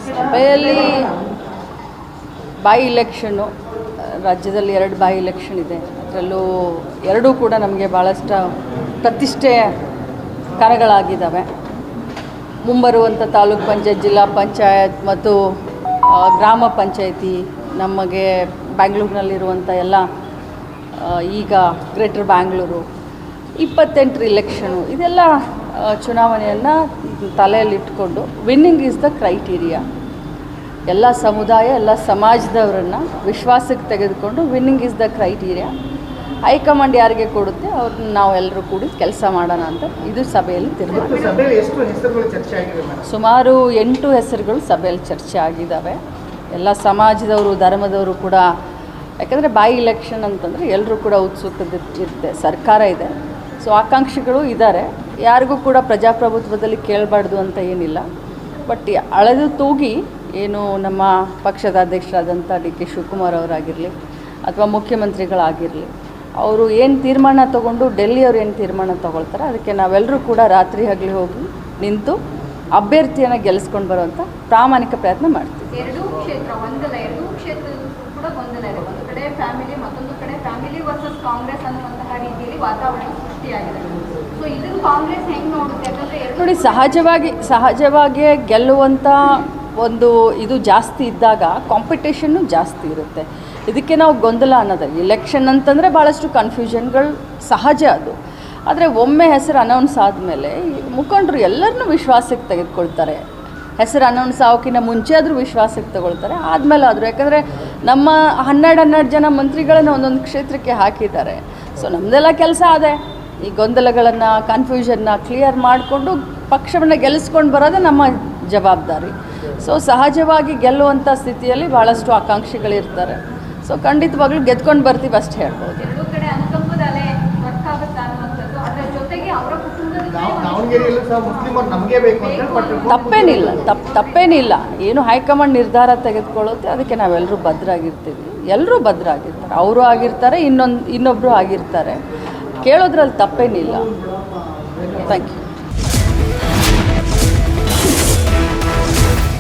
ಸಭೆಯಲ್ಲಿ ಬಾಯಿ ಇಲೆಕ್ಷನ್ನು, ರಾಜ್ಯದಲ್ಲಿ 2 ಬಾಯಿ ಇಲೆಕ್ಷನ್ ಇದೆ. ಅದರಲ್ಲೂ ಎರಡೂ ಕೂಡ ನಮಗೆ ಭಾಳಷ್ಟು ಪ್ರತಿಷ್ಠೆಯ ಕಣಗಳಾಗಿದ್ದಾವೆ. ಮುಂಬರುವಂಥ ತಾಲೂಕ್ ಪಂಚಾಯತ್, ಜಿಲ್ಲಾ ಪಂಚಾಯತ್ ಮತ್ತು ಗ್ರಾಮ ಪಂಚಾಯತಿ, ನಮಗೆ ಬ್ಯಾಂಗ್ಳೂರಿನಲ್ಲಿರುವಂಥ ಎಲ್ಲ ಈಗ ಗ್ರೇಟರ್ ಬ್ಯಾಂಗ್ಳೂರು 28 ಇಲೆಕ್ಷನು, ಇದೆಲ್ಲ ಚುನಾವಣೆಯನ್ನು ತಲೆಯಲ್ಲಿಟ್ಕೊಂಡು ವಿನ್ನಿಂಗ್ ಈಸ್ ದ ಕ್ರೈಟೀರಿಯಾ. ಎಲ್ಲ ಸಮುದಾಯ, ಎಲ್ಲ ಸಮಾಜದವರನ್ನು ವಿಶ್ವಾಸಕ್ಕೆ ತೆಗೆದುಕೊಂಡು winning is the criteria. High command ಯಾರಿಗೆ ಕೊಡುತ್ತೆ ಅವ್ರನ್ನ ನಾವೆಲ್ಲರೂ ಕೂಡಿ ಕೆಲಸ ಮಾಡೋಣ ಅಂತ ಇದು ಸಭೆಯಲ್ಲಿ ಸುಮಾರು 8 ಹೆಸರುಗಳು ಸಭೆಯಲ್ಲಿ ಚರ್ಚೆ ಆಗಿದ್ದಾವೆ. ಎಲ್ಲ ಸಮಾಜದವರು, ಧರ್ಮದವರು ಕೂಡ, ಯಾಕಂದರೆ ಬಾಯಿ ಇಲೆಕ್ಷನ್ ಅಂತಂದರೆ ಎಲ್ಲರೂ ಕೂಡ ಉತ್ಸುಕತೆ ಇರುತ್ತೆ. ಸರ್ಕಾರ ಇದೆ, ಸೊ ಆಕಾಂಕ್ಷಿಗಳು ಇದ್ದಾರೆ. ಯಾರಿಗೂ ಕೂಡ ಪ್ರಜಾಪ್ರಭುತ್ವದಲ್ಲಿ ಕೇಳಬಾರ್ದು ಅಂತ ಏನಿಲ್ಲ. ಬಟ್ ಅಳೆದು ತೂಗಿ ಏನು ನಮ್ಮ ಪಕ್ಷದ ಅಧ್ಯಕ್ಷರಾದಂಥ ಡಿ.ಕೆ. ಶಿವಕುಮಾರ್ ಅವರಾಗಿರಲಿ ಅಥವಾ ಮುಖ್ಯಮಂತ್ರಿಗಳಾಗಿರಲಿ, ಅವರು ಏನು ತೀರ್ಮಾನ ತೊಗೊಂಡು ಡೆಲ್ಲಿಯವರು ಏನು ತೀರ್ಮಾನ ತೊಗೊಳ್ತಾರೆ ಅದಕ್ಕೆ ನಾವೆಲ್ಲರೂ ಕೂಡ ರಾತ್ರಿ ಹಗಲಿ ಹೋಗಿ ನಿಂತು ಅಭ್ಯರ್ಥಿಯನ್ನು ಗೆಲ್ಲಿಸ್ಕೊಂಡು ಬರುವಂಥ ಪ್ರಾಮಾಣಿಕ ಪ್ರಯತ್ನ ಮಾಡ್ತೀವಿ. ಎರಡೂ ಕ್ಷೇತ್ರದಲ್ಲೂ ಕೂಡ ಗೊಂದಲ ಇದೆ. ಒಂದು ಕಡೆ ಫ್ಯಾಮಿಲಿ, ಮತ್ತೊಂದು ಕಡೆ ಫ್ಯಾಮಿಲಿ ವರ್ಸಸ್ ಕಾಂಗ್ರೆಸ್ ಅನ್ನುವಂತಹ ರೀತಿಯಲ್ಲಿ ವಾತಾವರಣ ಸೃಷ್ಟಿಯಾಗಿದೆ. ಸೊ ಇದನ್ನು ಕಾಂಗ್ರೆಸ್ ಹೆಂಗೆ ನೋಡುತ್ತೆ? ಯಾಕಂದರೆ ನೋಡಿ, ಸಹಜವಾಗಿಯೇ ಗೆಲ್ಲುವಂಥ ಒಂದು ಇದು ಜಾಸ್ತಿ ಇದ್ದಾಗ ಕಾಂಪಿಟೇಷನ್ನು ಜಾಸ್ತಿ ಇರುತ್ತೆ. ಇದಕ್ಕೆ ನಾವು ಗೊಂದಲ ಅನ್ನೋದು. ಇಲೆಕ್ಷನ್ ಅಂತಂದರೆ ಭಾಳಷ್ಟು ಕನ್ಫ್ಯೂಷನ್ಗಳು ಸಹಜ ಅದು. ಆದರೆ ಒಮ್ಮೆ ಹೆಸರು ಅನೌನ್ಸ್ ಆದಮೇಲೆ ಮುಖಂಡರು ಎಲ್ಲರನ್ನೂ ವಿಶ್ವಾಸಕ್ಕೆ ತೆಗೆದುಕೊಳ್ತಾರೆ. ಹೆಸರು ಅನೌನ್ಸ್ ಆಗೋಕ್ಕಿಂತ ಮುಂಚೆ ಆದರೂ ವಿಶ್ವಾಸಕ್ಕೆ ತಗೊಳ್ತಾರೆ, ಆದಮೇಲೆ ಆದರೂ. ಯಾಕಂದರೆ ನಮ್ಮ 12 ಜನ ಮಂತ್ರಿಗಳನ್ನು ಒಂದೊಂದು ಕ್ಷೇತ್ರಕ್ಕೆ ಹಾಕಿದ್ದಾರೆ. ಸೊ ನಮ್ಮದೆಲ್ಲ ಕೆಲಸ ಅದೇ, ಈ ಗೊಂದಲಗಳನ್ನು, ಕನ್ಫ್ಯೂಷನ್ನ ಕ್ಲಿಯರ್ ಮಾಡಿಕೊಂಡು ಪಕ್ಷವನ್ನು ಗೆಲ್ಲಿಸ್ಕೊಂಡು ಬರೋದೇ ನಮ್ಮ ಜವಾಬ್ದಾರಿ. ಸೊ ಸಹಜವಾಗಿ ಗೆಲ್ಲುವಂಥ ಸ್ಥಿತಿಯಲ್ಲಿ ಭಾಳಷ್ಟು ಆಕಾಂಕ್ಷಿಗಳಿರ್ತಾರೆ. ಸೊ ಖಂಡಿತವಾಗ್ಲೂ ಗೆದ್ಕೊಂಡು ಬರ್ತೀವಿ ಅಷ್ಟೇ ಹೇಳ್ಬೋದು. ತಪ್ಪೇನಿಲ್ಲ. ಏನು ಹೈಕಮಾಂಡ್ ನಿರ್ಧಾರ ತೆಗೆದುಕೊಳ್ಳುತ್ತೆ ಅದಕ್ಕೆ ನಾವೆಲ್ಲರೂ ಭದ್ರಾಗಿರ್ತೀವಿ. ಎಲ್ಲರೂ ಭದ್ರಾಗಿರ್ತಾರೆ. ಅವರು ಆಗಿರ್ತಾರೆ, ಇನ್ನೊಬ್ಬರು ಆಗಿರ್ತಾರೆ. ಕೇಳೋದ್ರಲ್ಲಿ ತಪ್ಪೇನಿಲ್ಲ. Thank you.